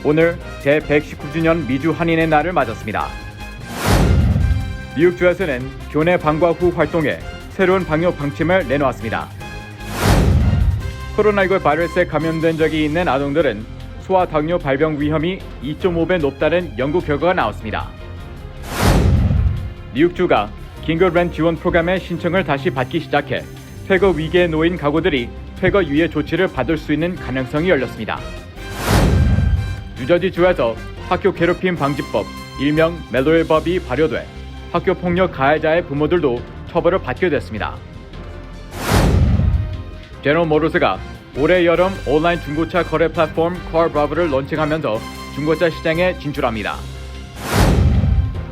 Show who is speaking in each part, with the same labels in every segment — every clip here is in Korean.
Speaker 1: 오늘 제119주년 미주 한인의 날을 맞았습니다. 뉴욕주에서는 교내 방과 후 활동에 새로운 방역 방침을 내놓았습니다. 코로나19 바이러스에 감염된 적이 있는 아동들은 소아 당뇨 발병 위험이 2.5배 높다는 연구 결과가 나왔습니다. 뉴욕주가 긴급 렌트 지원 프로그램의 신청을 다시 받기 시작해 퇴거 위기에 놓인 가구들이 퇴거 유예 조치를 받을 수 있는 가능성이 열렸습니다. 뉴저지주에서 학교 괴롭힘 방지법, 일명 멜로일법이 발효돼 학교 폭력 가해자의 부모들도 처벌을 받게 됐습니다. 제너럴 모터스가 올해 여름 온라인 중고차 거래 플랫폼 카브라브를 론칭하면서 중고차 시장에 진출합니다.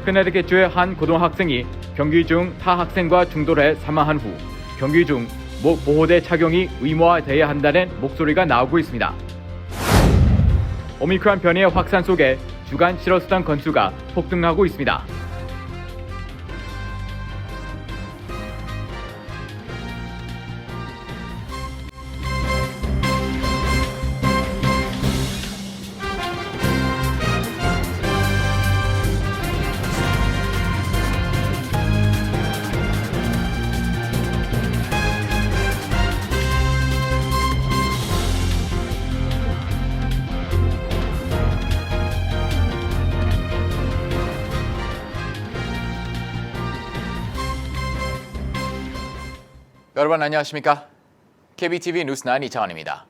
Speaker 1: 커네티컷주의 한 고등학생이 경기 중 타 학생과 충돌해 사망한 후 경기 중 목 보호대 착용이 의무화돼야 한다는 목소리가 나오고 있습니다. 오미크론 변이의 확산 속에 주간 실업수당 건수가 폭등하고 있습니다.
Speaker 2: 여러분 안녕하십니까? KBTV 뉴스9 이창환입니다.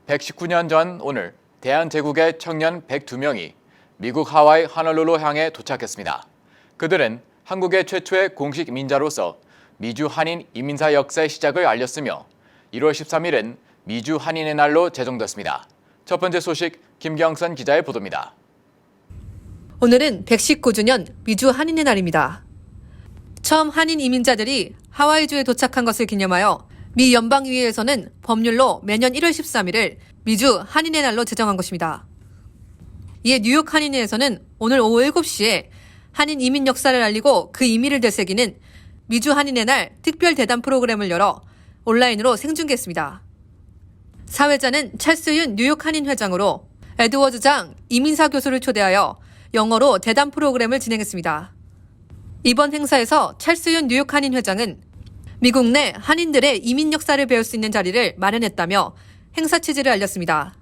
Speaker 2: 119년 전 오늘 대한제국의 청년 102명이 미국 하와이 호놀룰루 향해 도착했습니다. 그들은 한국의 최초의 공식 민자로서 미주 한인 이민사 역사의 시작을 알렸으며 1월 13일은 미주 한인의 날로 제정됐습니다. 첫 번째 소식 김경선 기자의 보도입니다.
Speaker 3: 오늘은 119주년 미주 한인의 날입니다. 처음 한인 이민자들이 하와이주에 도착한 것을 기념하여 미 연방의회에서는 법률로 매년 1월 13일을 미주 한인의 날로 제정한 것입니다. 이에 뉴욕 한인회에서는 오늘 오후 7시에 한인 이민 역사를 알리고 그 의미를 되새기는 미주 한인의 날 특별 대담 프로그램을 열어 온라인으로 생중계했습니다. 사회자는 찰스윤 뉴욕 한인 회장으로 에드워즈 장 이민사 교수를 초대하여 영어로 대담 프로그램을 진행했습니다. 이번 행사에서 찰스윤 뉴욕 한인 회장은 미국 내 한인들의 이민 역사를 배울 수 있는 자리를 마련했다며 행사 취지를 알렸습니다.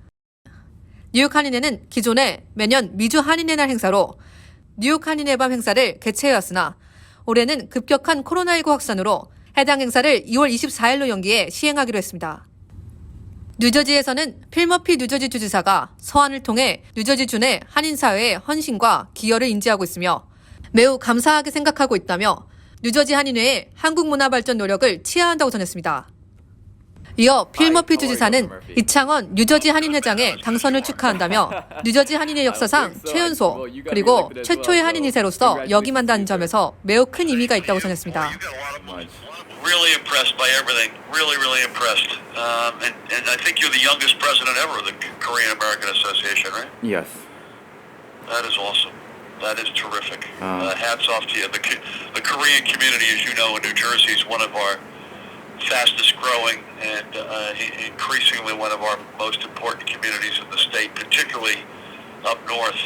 Speaker 3: 뉴욕 한인회는 기존에 매년 미주 한인의 날 행사로 뉴욕 한인의 밤 행사를 개최해왔으나 올해는 급격한 코로나19 확산으로 해당 행사를 2월 24일로 연기해 시행하기로 했습니다. 뉴저지에서는 필머피 뉴저지 주지사가 서한을 통해 뉴저지주 내 한인사회의 헌신과 기여를 인지하고 있으며 매우 감사하게 생각하고 있다며 뉴저지 한인회의 한국 문화 발전 노력을 치하한다고 전했습니다. 이어 필머피 주지사는 이창원 뉴저지 한인회장의 당선을 축하한다며 뉴저지 한인회 역사상 최연소 그리고 최초의 한인 2세로서 역임한다는 점에서 매우 큰 의미가 있다고 전했습니다.
Speaker 4: Really impressed by everything. Really impressed. And I think you're the youngest president ever of the Korean American Association, right?
Speaker 5: Yes.
Speaker 4: That is awesome. That is terrific. Hats off to you. The Korean community, as you know, in New Jersey is one of our fastest growing and increasingly one of our most important communities in the state, particularly up north.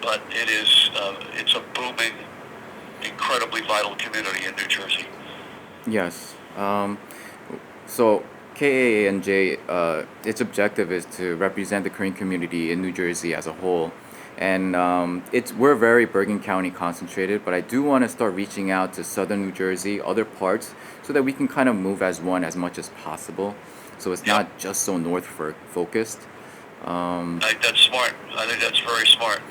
Speaker 4: But it's a booming, incredibly vital community in New Jersey.
Speaker 5: Yes. So KANJ, its objective is to represent the Korean community in New Jersey as a whole. And we're very Bergen County concentrated, but I do want to start reaching out to southern New Jersey, other parts, so that we can kind of move as one as much as possible. So it's not just so north focused.
Speaker 4: I think that's smart. I think that's very smart.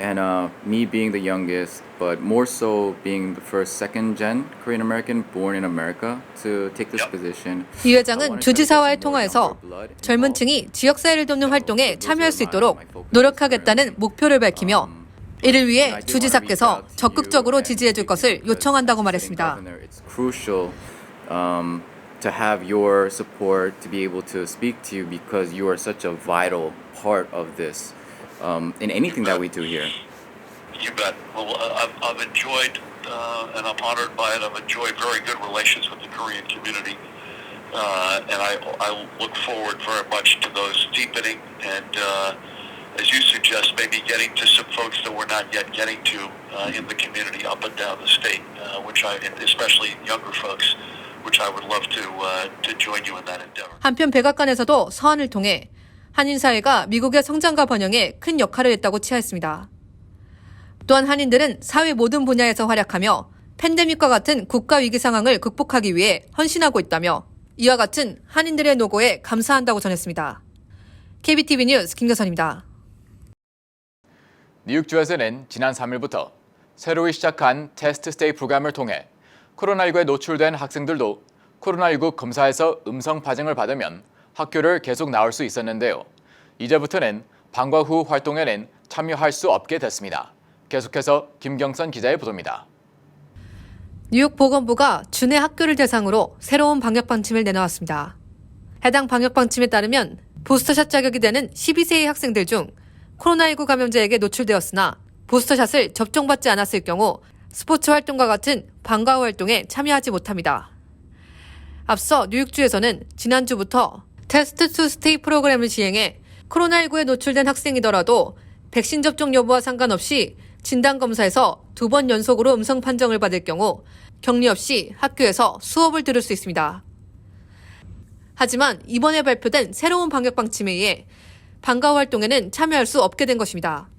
Speaker 5: And me being the youngest, but more so being the first second-gen Korean American born in America to take this position.
Speaker 3: 이 회장은 주지사와의 통화에서 젊은 층이 지역사회를 돕는 활동에 참여할 수 있도록 노력하겠다는 목표를 밝히며 이를 위해 주지사께서 적극적으로 지지해 줄 것을 요청한다고 말했습니다.
Speaker 5: It's crucial to have your support to be able to speak to you because you are such a vital part of this. In anything that we do here.
Speaker 4: You bet. Well, I've enjoyed and I'm honored by it. I've enjoyed very good relations with the Korean community, and I look forward very much to those deepening and as you suggest, maybe getting to some folks that we're not yet getting to in the community up and down the state, especially younger folks, which I would love to join you in that endeavor.
Speaker 3: 한편 백악관에서도 서한을 통해 한인 사회가 미국의 성장과 번영에 큰 역할을 했다고 치하했습니다. 또한 한인들은 사회 모든 분야에서 활약하며 팬데믹과 같은 국가 위기 상황을 극복하기 위해 헌신하고 있다며 이와 같은 한인들의 노고에 감사한다고 전했습니다. KBTV 뉴스 김교선입니다.
Speaker 2: 뉴욕주에서는 지난 3일부터 새로 시작한 테스트 스테이 프로그램을 통해 코로나19에 노출된 학생들도 코로나19 검사에서 음성 판정을 받으면 학교를 계속 나올 수 있었는데요. 이제부터는 방과 후 활동에는 참여할 수 없게 됐습니다. 계속해서 김경선 기자의 보도입니다.
Speaker 3: 뉴욕 보건부가 주내 학교를 대상으로 새로운 방역 방침을 내놓았습니다. 해당 방역 방침에 따르면 부스터샷 자격이 되는 12세의 학생들 중 코로나19 감염자에게 노출되었으나 부스터샷을 접종받지 않았을 경우 스포츠 활동과 같은 방과 후 활동에 참여하지 못합니다. 앞서 뉴욕주에서는 지난주부터 테스트 투 스테이 프로그램을 시행해 코로나19에 노출된 학생이더라도 백신 접종 여부와 상관없이 진단검사에서 2번 연속으로 음성 판정을 받을 경우 격리 없이 학교에서 수업을 들을 수 있습니다. 하지만 이번에 발표된 새로운 방역 방침에 의해 방과 후 활동에는 참여할 수 없게 된 것입니다.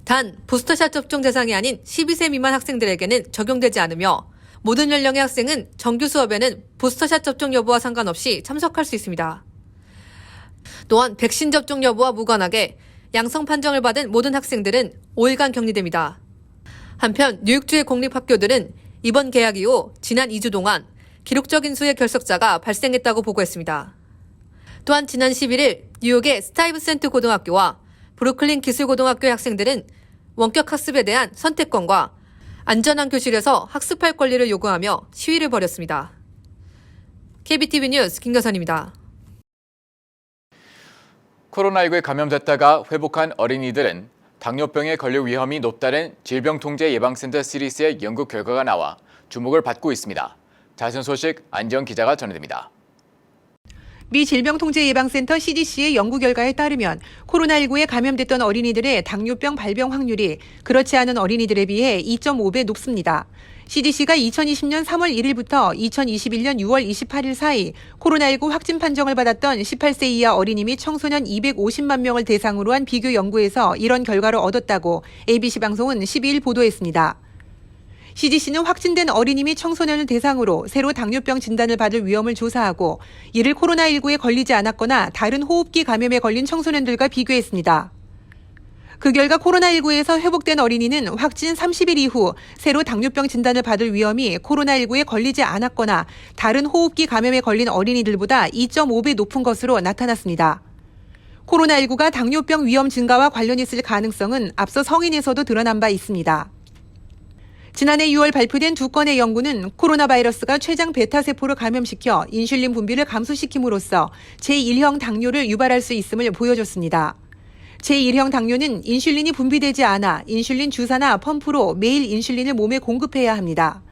Speaker 3: 단 부스터샷 접종 대상이 아닌 12세 미만 학생들에게는 적용되지 않으며 모든 연령의 학생은 정규 수업에는 부스터샷 접종 여부와 상관없이 참석할 수 있습니다. 또한 백신 접종 여부와 무관하게 양성 판정을 받은 모든 학생들은 5일간 격리됩니다. 한편 뉴욕주의 공립학교들은 이번 개학 이후 지난 2주 동안 기록적인 수의 결석자가 발생했다고 보고했습니다. 또한 지난 11일 뉴욕의 스타이브센트 고등학교와 브루클린 기술고등학교의 학생들은 원격 학습에 대한 선택권과 안전한 교실에서 학습할 권리를 요구하며 시위를 벌였습니다. KBTV 뉴스 김교선입니다.
Speaker 2: 코로나19에 감염됐다가 회복한 어린이들은 당뇨병에 걸릴 위험이 높다는 질병통제예방센터 CDC의 연구 결과가 나와 주목을 받고 있습니다. 자세한 소식 안지영 기자가 전해드립니다.
Speaker 6: 미 질병통제예방센터 CDC의 연구 결과에 따르면 코로나19에 감염됐던 어린이들의 당뇨병 발병 확률이 그렇지 않은 어린이들에 비해 2.5배 높습니다. CDC가 2020년 3월 1일부터 2021년 6월 28일 사이 코로나19 확진 판정을 받았던 18세 이하 어린이 및 청소년 250만 명을 대상으로 한 비교 연구에서 이런 결과를 얻었다고 ABC 방송은 12일 보도했습니다. CDC는 확진된 어린이 및 청소년을 대상으로 새로 당뇨병 진단을 받을 위험을 조사하고 이를 코로나19에 걸리지 않았거나 다른 호흡기 감염에 걸린 청소년들과 비교했습니다. 그 결과 코로나19에서 회복된 어린이는 확진 30일 이후 새로 당뇨병 진단을 받을 위험이 코로나19에 걸리지 않았거나 다른 호흡기 감염에 걸린 어린이들보다 2.5배 높은 것으로 나타났습니다. 코로나19가 당뇨병 위험 증가와 관련이 있을 가능성은 앞서 성인에서도 드러난 바 있습니다. 지난해 6월 발표된 2건의 연구는 코로나 바이러스가 췌장 베타세포를 감염시켜 인슐린 분비를 감소시킴으로써 제1형 당뇨를 유발할 수 있음을 보여줬습니다. 제1형 당뇨는 인슐린이 분비되지 않아 인슐린 주사나 펌프로 매일 인슐린을 몸에 공급해야 합니다.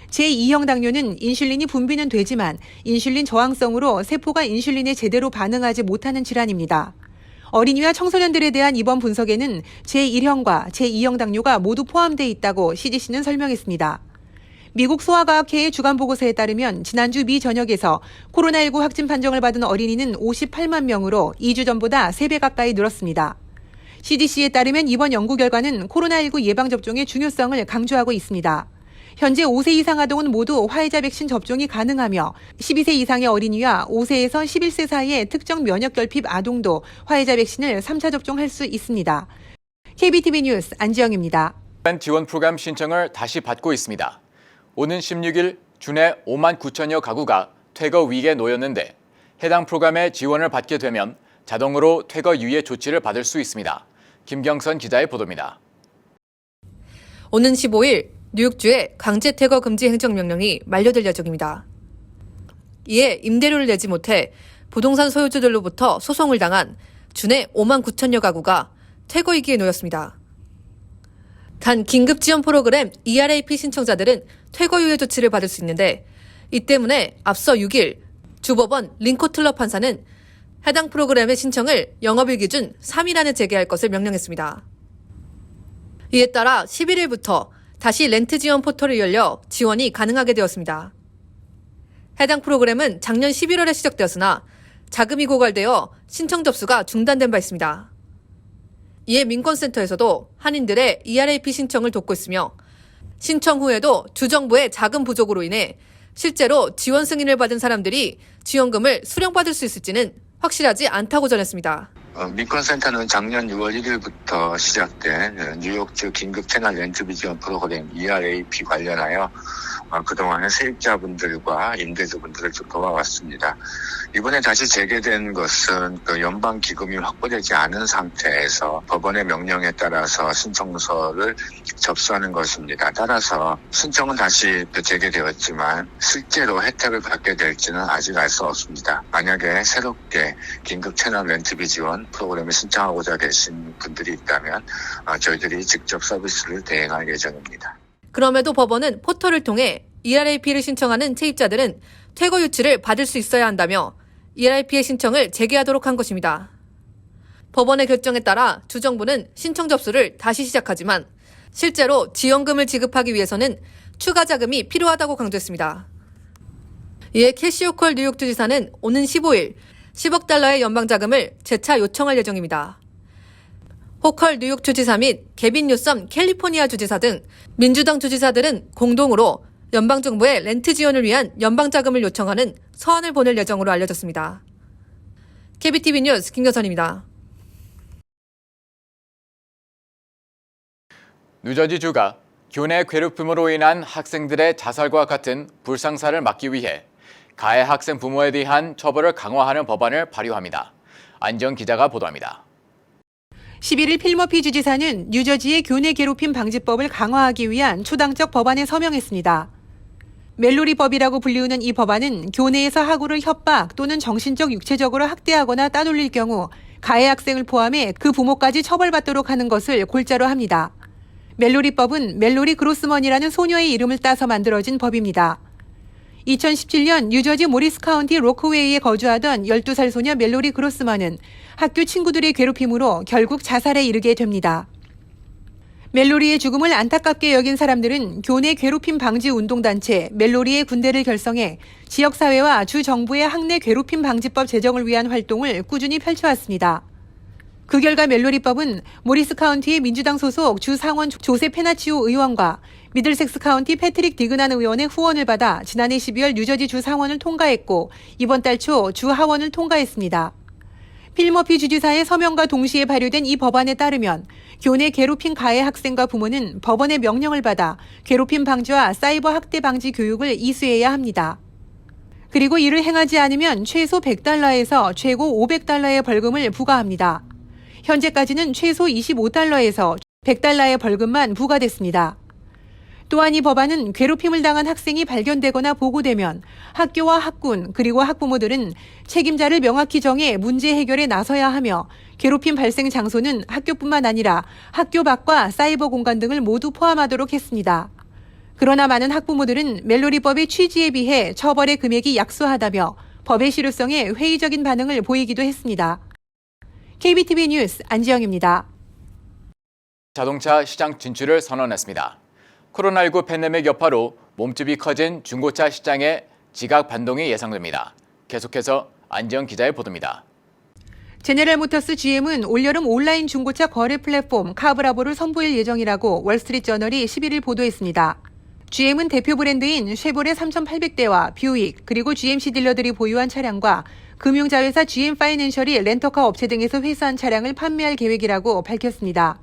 Speaker 6: 제2형 당뇨는 인슐린이 분비는 되지만 인슐린 저항성으로 세포가 인슐린에 제대로 반응하지 못하는 질환입니다. 어린이와 청소년들에 대한 이번 분석에는 제1형과 제2형 당뇨가 모두 포함되어 있다고 CDC는 설명했습니다. 미국 소아과학회의 주간 보고서에 따르면 지난주 미 전역에서 코로나19 확진 판정을 받은 어린이는 58만 명으로 2주 전보다 3배 가까이 늘었습니다. CDC에 따르면 이번 연구 결과는 코로나19 예방접종의 중요성을 강조하고 있습니다. 현재 5세 이상 아동은 모두 화이자 백신 접종이 가능하며 12세 이상의 어린이와 5세에서 11세 사이의 특정 면역결핍 아동도 화이자 백신을 3차 접종할 수 있습니다. KBTV 뉴스 안지영입니다.
Speaker 2: 지원 프로그램 신청을 다시 받고 있습니다. 오는 16일 주내 5만 9천여 가구가 퇴거 위기에 놓였는데 해당 프로그램의 지원을 받게 되면 자동으로 퇴거 유예 조치를 받을 수 있습니다. 김경선 기자의 보도입니다.
Speaker 3: 오는 15일 뉴욕주의 강제 퇴거 금지 행정명령이 만료될 예정입니다. 이에 임대료를 내지 못해 부동산 소유주들로부터 소송을 당한 주내 5만 9천여 가구가 퇴거 위기에 놓였습니다. 단 긴급 지원 프로그램 ERAP 신청자들은 퇴거 유예 조치를 받을 수 있는데 이 때문에 앞서 6일 주법원 링코틀러 판사는 해당 프로그램의 신청을 영업일 기준 3일 안에 제기할 것을 명령했습니다. 이에 따라 11일부터 다시 렌트 지원 포털이 열려 지원이 가능하게 되었습니다. 해당 프로그램은 작년 11월에 시작되었으나 자금이 고갈되어 신청 접수가 중단된 바 있습니다. 이에 민권센터에서도 한인들의 ERAP 신청을 돕고 있으며 신청 후에도 주정부의 자금 부족으로 인해 실제로 지원 승인을 받은 사람들이 지원금을 수령받을 수 있을지는 확실하지 않다고 전했습니다.
Speaker 7: 민권센터는 작년 6월 1일부터 시작된 뉴욕주 긴급 채널 렌트비 지원 프로그램 ERAP 관련하여 그동안의 세입자분들과 임대주분들을 좀 도와왔습니다. 이번에 다시 재개된 것은 연방 기금이 확보되지 않은 상태에서 법원의 명령에 따라서 신청서를 접수하는 것입니다. 따라서 신청은 다시 재개되었지만 실제로 혜택을 받게 될지는 아직 알 수 없습니다. 만약에 새롭게 긴급 채널 렌트비 지원 프로그램에 신청하고자 계신 분들이 있다면 저희들이 직접 서비스를 대행할 예정입니다.
Speaker 3: 그럼에도 법원은 포털을 통해 ERAP를 신청하는 세입자들은 퇴거 유치를 받을 수 있어야 한다며 ERAP의 신청을 재개하도록 한 것입니다. 법원의 결정에 따라 주정부는 신청 접수를 다시 시작하지만 실제로 지원금을 지급하기 위해서는 추가 자금이 필요하다고 강조했습니다. 이에 캐시 호컬 뉴욕주지사는 오는 15일 10억 달러의 연방 자금을 재차 요청할 예정입니다. 호컬 뉴욕 주지사 및 게빈 뉴섬 캘리포니아 주지사 등 민주당 주지사들은 공동으로 연방정부의 렌트 지원을 위한 연방 자금을 요청하는 서한을 보낼 예정으로 알려졌습니다. KBTV 뉴스 김여선입니다.
Speaker 2: 뉴저지주가 교내 괴롭힘으로 인한 학생들의 자살과 같은 불상사를 막기 위해 가해 학생 부모에 대한 처벌을 강화하는 법안을 발의합니다. 안지영 기자가 보도합니다.
Speaker 6: 11일 필머피 주지사는 뉴저지의 교내 괴롭힘 방지법을 강화하기 위한 초당적 법안에 서명했습니다. 멜로리법이라고 불리우는 이 법안은 교내에서 학우를 협박 또는 정신적 육체적으로 학대하거나 따돌릴 경우 가해 학생을 포함해 그 부모까지 처벌받도록 하는 것을 골자로 합니다. 멜로리법은 멜로리 그로스먼이라는 소녀의 이름을 따서 만들어진 법입니다. 2017년 뉴저지 모리스 카운티 로크웨이에 거주하던 12살 소녀 멜로리 그로스먼은 학교 친구들의 괴롭힘으로 결국 자살에 이르게 됩니다. 멜로리의 죽음을 안타깝게 여긴 사람들은 교내 괴롭힘 방지 운동단체 멜로리의 군대를 결성해 지역사회와 주정부의 학내 괴롭힘 방지법 제정을 위한 활동을 꾸준히 펼쳐왔습니다. 그 결과 멜로리법은 모리스 카운티의 민주당 소속 주 상원 조세 페나치오 의원과 미들섹스 카운티 패트릭 디그난 의원의 후원을 받아 지난해 12월 뉴저지 주 상원을 통과했고 이번 달 초 주 하원을 통과했습니다. 필머피 주지사의 서명과 동시에 발효된 이 법안에 따르면 교내 괴롭힌 가해 학생과 부모는 법원의 명령을 받아 괴롭힘 방지와 사이버 학대 방지 교육을 이수해야 합니다. 그리고 이를 행하지 않으면 최소 $100에서 최고 $500의 벌금을 부과합니다. 현재까지는 최소 $25에서 $100의 벌금만 부과됐습니다. 또한 이 법안은 괴롭힘을 당한 학생이 발견되거나 보고되면 학교와 학군 그리고 학부모들은 책임자를 명확히 정해 문제 해결에 나서야 하며 괴롭힘 발생 장소는 학교뿐만 아니라 학교 밖과 사이버 공간 등을 모두 포함하도록 했습니다. 그러나 많은 학부모들은 멜로리법의 취지에 비해 처벌의 금액이 약소하다며 법의 실효성에 회의적인 반응을 보이기도 했습니다. KBTV 뉴스 안지영입니다.
Speaker 2: 자동차 시장 진출을 선언했습니다. 코로나19 팬데믹 여파로 몸집이 커진 중고차 시장의 지각 반동이 예상됩니다. 계속해서 안지영 기자의 보도입니다.
Speaker 6: 제네럴 모터스 GM은 올여름 온라인 중고차 거래 플랫폼 카브라보를 선보일 예정이라고 월스트리트저널이 11일 보도했습니다. GM은 대표 브랜드인 쉐보레 3,800대와 뷰익 그리고 GMC 딜러들이 보유한 차량과 금융자회사 GM 파이낸셜이 렌터카 업체 등에서 회수한 차량을 판매할 계획이라고 밝혔습니다.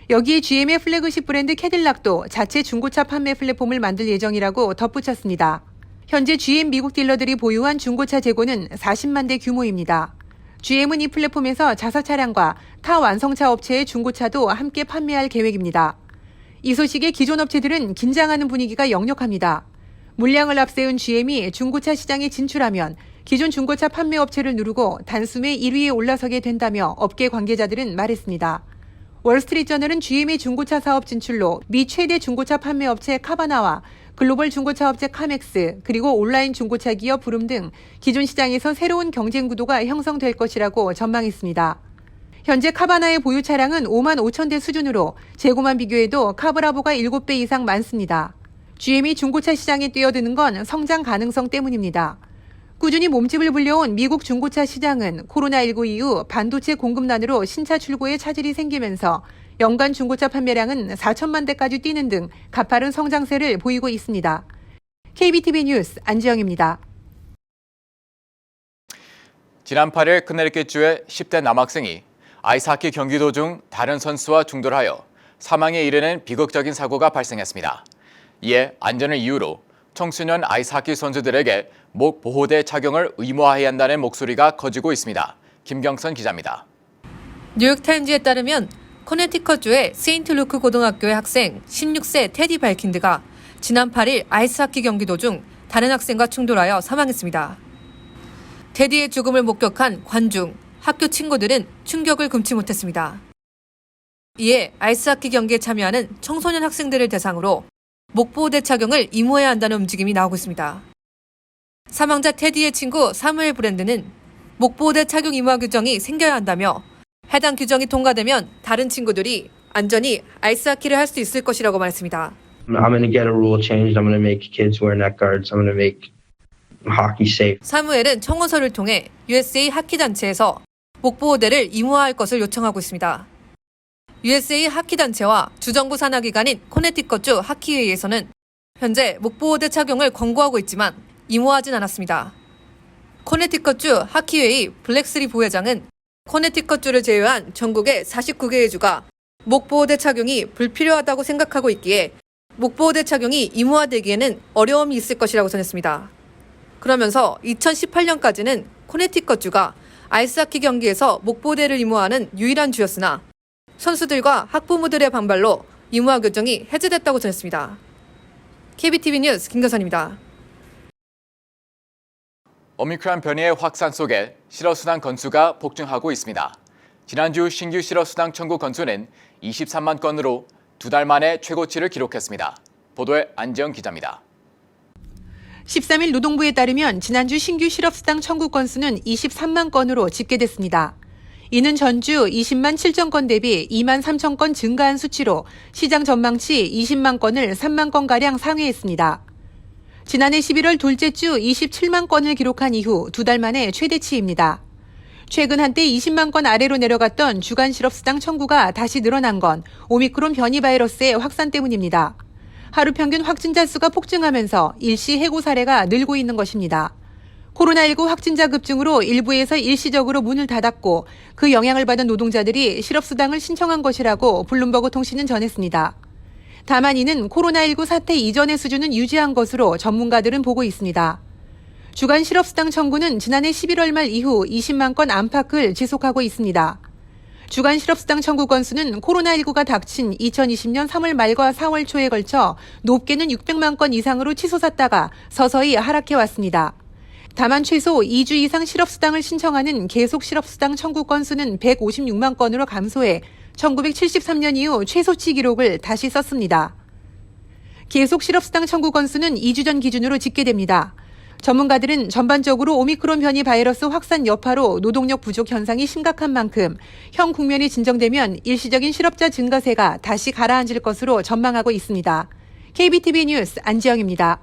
Speaker 6: 여기에 GM의 플래그십 브랜드 캐딜락도 자체 중고차 판매 플랫폼을 만들 예정이라고 덧붙였습니다. 현재 GM 미국 딜러들이 보유한 중고차 재고는 40만 대 규모입니다. GM은 이 플랫폼에서 자사 차량과 타 완성차 업체의 중고차도 함께 판매할 계획입니다. 이 소식에 기존 업체들은 긴장하는 분위기가 역력합니다. 물량을 앞세운 GM이 중고차 시장에 진출하면 기존 중고차 판매 업체를 누르고 단숨에 1위에 올라서게 된다며 업계 관계자들은 말했습니다. 월스트리트저널은 GM의 중고차 사업 진출로 미 최대 중고차 판매 업체 카바나와 글로벌 중고차 업체 카맥스, 그리고 온라인 중고차 기업 브룸 등 기존 시장에서 새로운 경쟁 구도가 형성될 것이라고 전망했습니다. 현재 카바나의 보유 차량은 5만 5천 대 수준으로 재고만 비교해도 카브라보가 7배 이상 많습니다. GM이 중고차 시장에 뛰어드는 건 성장 가능성 때문입니다. 꾸준히 몸집을 불려온 미국 중고차 시장은 코로나19 이후 반도체 공급난으로 신차 출고에 차질이 생기면서 연간 중고차 판매량은 4천만 대까지 뛰는 등 가파른 성장세를 보이고 있습니다. KBTV 뉴스 안지영입니다.
Speaker 2: 지난 8일 커네티컷주의 10대 남학생이 아이스하키 경기 도중 다른 선수와 충돌하여 사망에 이르는 비극적인 사고가 발생했습니다. 이에 안전을 이유로 청소년 아이스하키 선수들에게 목 보호대 착용을 의무화해야 한다는 목소리가 커지고 있습니다. 김경선 기자입니다.
Speaker 3: 뉴욕타임즈에 따르면 커네티컷주의 세인트 루크 고등학교의 학생 16세 테디 발킨드가 지난 8일 아이스하키 경기 도중 다른 학생과 충돌하여 사망했습니다. 테디의 죽음을 목격한 관중, 학교 친구들은 충격을 금치 못했습니다. 이에 아이스하키 경기에 참여하는 청소년 학생들을 대상으로 목보호대 착용을 의무화해야 한다는 움직임이 나오고 있습니다. 사망자 테디의 친구 사무엘 브랜드는 목보호대 착용 의무화 규정이 생겨야 한다며 해당 규정이 통과되면 다른 친구들이 안전히 아이스하키를 할 수 있을 것이라고 말했습니다.
Speaker 8: I'm going to get a rule changed. I'm going to make kids wear neck guards. I'm going to make hockey safe.
Speaker 3: 사무엘은 청원서를 통해 USA 하키 단체에서 목보호대를 의무화할 것을 요청하고 있습니다. USA 하키 단체와 주정부 산하기관인 코네티컷주 하키회의에서는 현재 목보호대 착용을 권고하고 있지만 의무화하진 않았습니다. 코네티컷주 하키회의 블랙스리 부회장은 코네티컷주를 제외한 전국의 49개의 주가 목보호대 착용이 불필요하다고 생각하고 있기에 목보호대 착용이 의무화되기에는 어려움이 있을 것이라고 전했습니다. 그러면서 2018년까지는 코네티컷주가 아이스하키 경기에서 목보호대를 의무화하는 유일한 주였으나 선수들과 학부모들의 반발로 의무화 규정이 해제됐다고 전했습니다. KBTV 뉴스 김경선입니다.
Speaker 2: 오미크론 변이의 확산 속에 실업수당 건수가 폭증하고 있습니다. 지난주 신규 실업수당 청구 건수는 23만 건으로 2달 만에 최고치를 기록했습니다. 보도에 안지영 기자입니다.
Speaker 6: 13일 노동부에 따르면 지난주 신규 실업수당 청구 건수는 23만 건으로 집계됐습니다. 이는 전주 20만 7천 건 대비 2만 3천 건 증가한 수치로 시장 전망치 20만 건을 3만 건가량 상회했습니다. 지난해 11월 둘째 주 27만 건을 기록한 이후 2달 만에 최대치입니다. 최근 한때 20만 건 아래로 내려갔던 주간 실업수당 청구가 다시 늘어난 건 오미크론 변이 바이러스의 확산 때문입니다. 하루 평균 확진자 수가 폭증하면서 일시 해고 사례가 늘고 있는 것입니다. 코로나19 확진자 급증으로 일부에서 일시적으로 문을 닫았고 그 영향을 받은 노동자들이 실업수당을 신청한 것이라고 블룸버그 통신은 전했습니다. 다만 이는 코로나19 사태 이전의 수준은 유지한 것으로 전문가들은 보고 있습니다. 주간 실업수당 청구는 지난해 11월 말 이후 20만 건 안팎을 지속하고 있습니다. 주간 실업수당 청구 건수는 코로나19가 닥친 2020년 3월 말과 4월 초에 걸쳐 높게는 600만 건 이상으로 치솟았다가 서서히 하락해 왔습니다. 다만 최소 2주 이상 실업수당을 신청하는 계속 실업수당 청구 건수는 156만 건으로 감소해 1973년 이후 최소치 기록을 다시 썼습니다. 계속 실업수당 청구 건수는 2주 전 기준으로 집계됩니다. 전문가들은 전반적으로 오미크론 변이 바이러스 확산 여파로 노동력 부족 현상이 심각한 만큼 현 국면이 진정되면 일시적인 실업자 증가세가 다시 가라앉을 것으로 전망하고 있습니다. KBTV 뉴스 안지영입니다.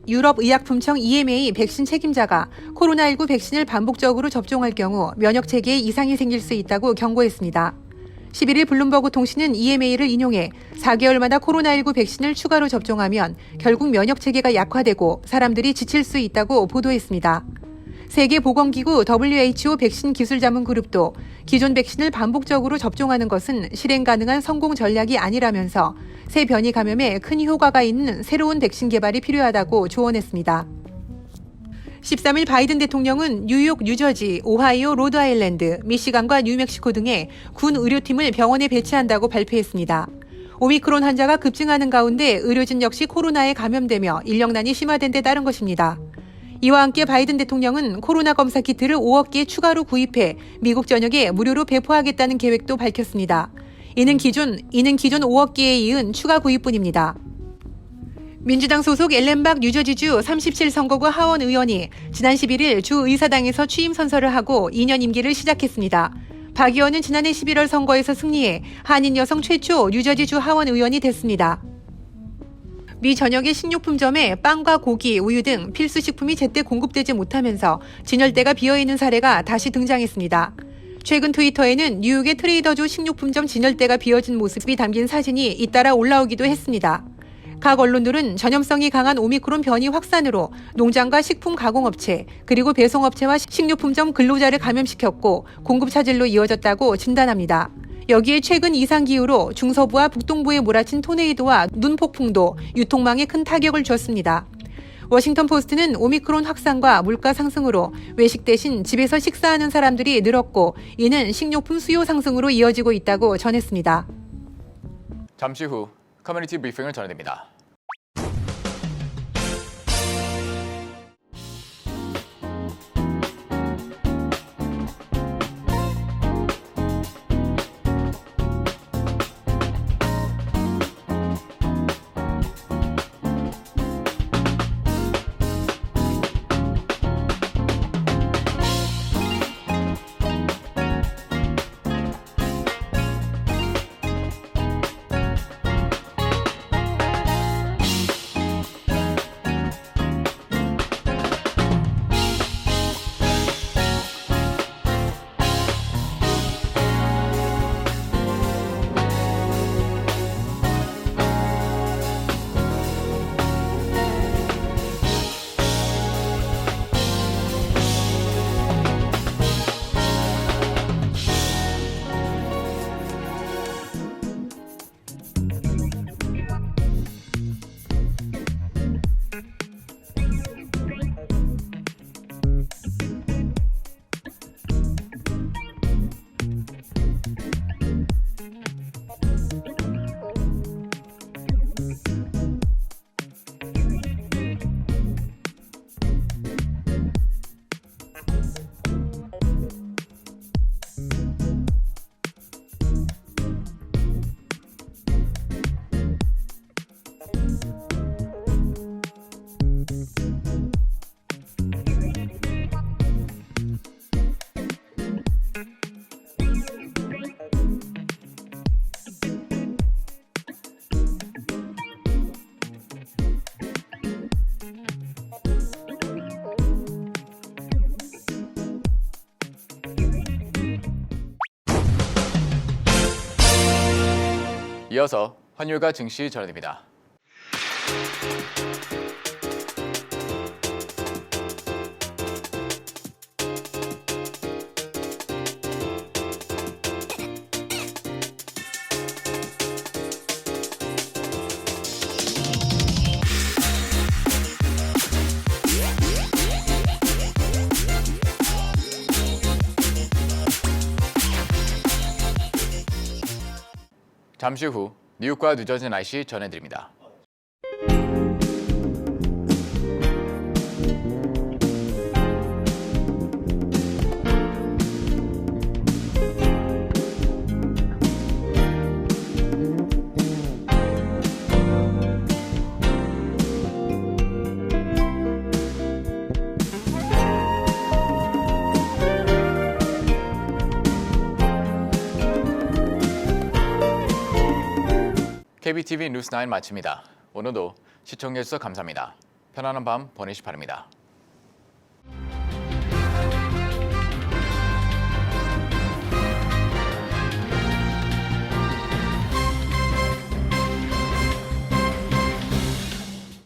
Speaker 6: 유럽의약품청 EMA 백신 책임자가 코로나19 백신을 반복적으로 접종할 경우 면역체계에 이상이 생길 수 있다고 경고했습니다. 11일 블룸버그 통신은 EMA를 인용해 4개월마다 코로나19 백신을 추가로 접종하면 결국 면역체계가 약화되고 사람들이 지칠 수 있다고 보도했습니다. 세계보건기구 WHO 백신 기술자문그룹도 기존 백신을 반복적으로 접종하는 것은 실행 가능한 성공 전략이 아니라면서 새 변이 감염에 큰 효과가 있는 새로운 백신 개발이 필요하다고 조언했습니다. 13일 바이든 대통령은 뉴욕, 뉴저지, 오하이오, 로드아일랜드, 미시간과 뉴멕시코 등의 군 의료팀을 병원에 배치한다고 발표했습니다. 오미크론 환자가 급증하는 가운데 의료진 역시 코로나에 감염되며 인력난이 심화된 데 따른 것입니다. 이와 함께 바이든 대통령은 코로나 검사 키트를 5억 개 추가로 구입해 미국 전역에 무료로 배포하겠다는 계획도 밝혔습니다. 이는 기존 5억 개에 이은 추가 구입뿐입니다. 민주당 소속 앨렌박 뉴저지주 37선거구 하원 의원이 지난 11일 주 의사당에서 취임 선서를 하고 2년 임기를 시작했습니다. 박 의원은 지난해 11월 선거에서 승리해 한인 여성 최초 뉴저지주 하원 의원이 됐습니다. 미 전역의 식료품점에 빵과 고기, 우유 등 필수 식품이 제때 공급되지 못하면서 진열대가 비어있는 사례가 다시 등장했습니다. 최근 트위터에는 뉴욕의 트레이더조 식료품점 진열대가 비어진 모습이 담긴 사진이 잇따라 올라오기도 했습니다. 각 언론들은 전염성이 강한 오미크론 변이 확산으로 농장과 식품 가공업체, 그리고 배송업체와 식료품점 근로자를 감염시켰고 공급 차질로 이어졌다고 진단합니다. 여기에 최근 이상기후로 중서부와 북동부에 몰아친 토네이도와 눈폭풍도 유통망에 큰 타격을 줬습니다. 워싱턴 포스트는 오미크론 확산과 물가 상승으로 외식 대신 집에서 식사하는 사람들이 늘었고 이는 식료품 수요 상승으로 이어지고 있다고 전했습니다.
Speaker 2: 잠시 후 커뮤니티 브리핑을 전해드립니다. 이어서 환율과 증시 전해드립니다. 잠시 후 뉴욕과 뉴저지 날씨 전해드립니다. KBTV 뉴스9 마칩니다. 오늘도 시청해주셔서 감사합니다. 편안한 밤 보내시기 바랍니다.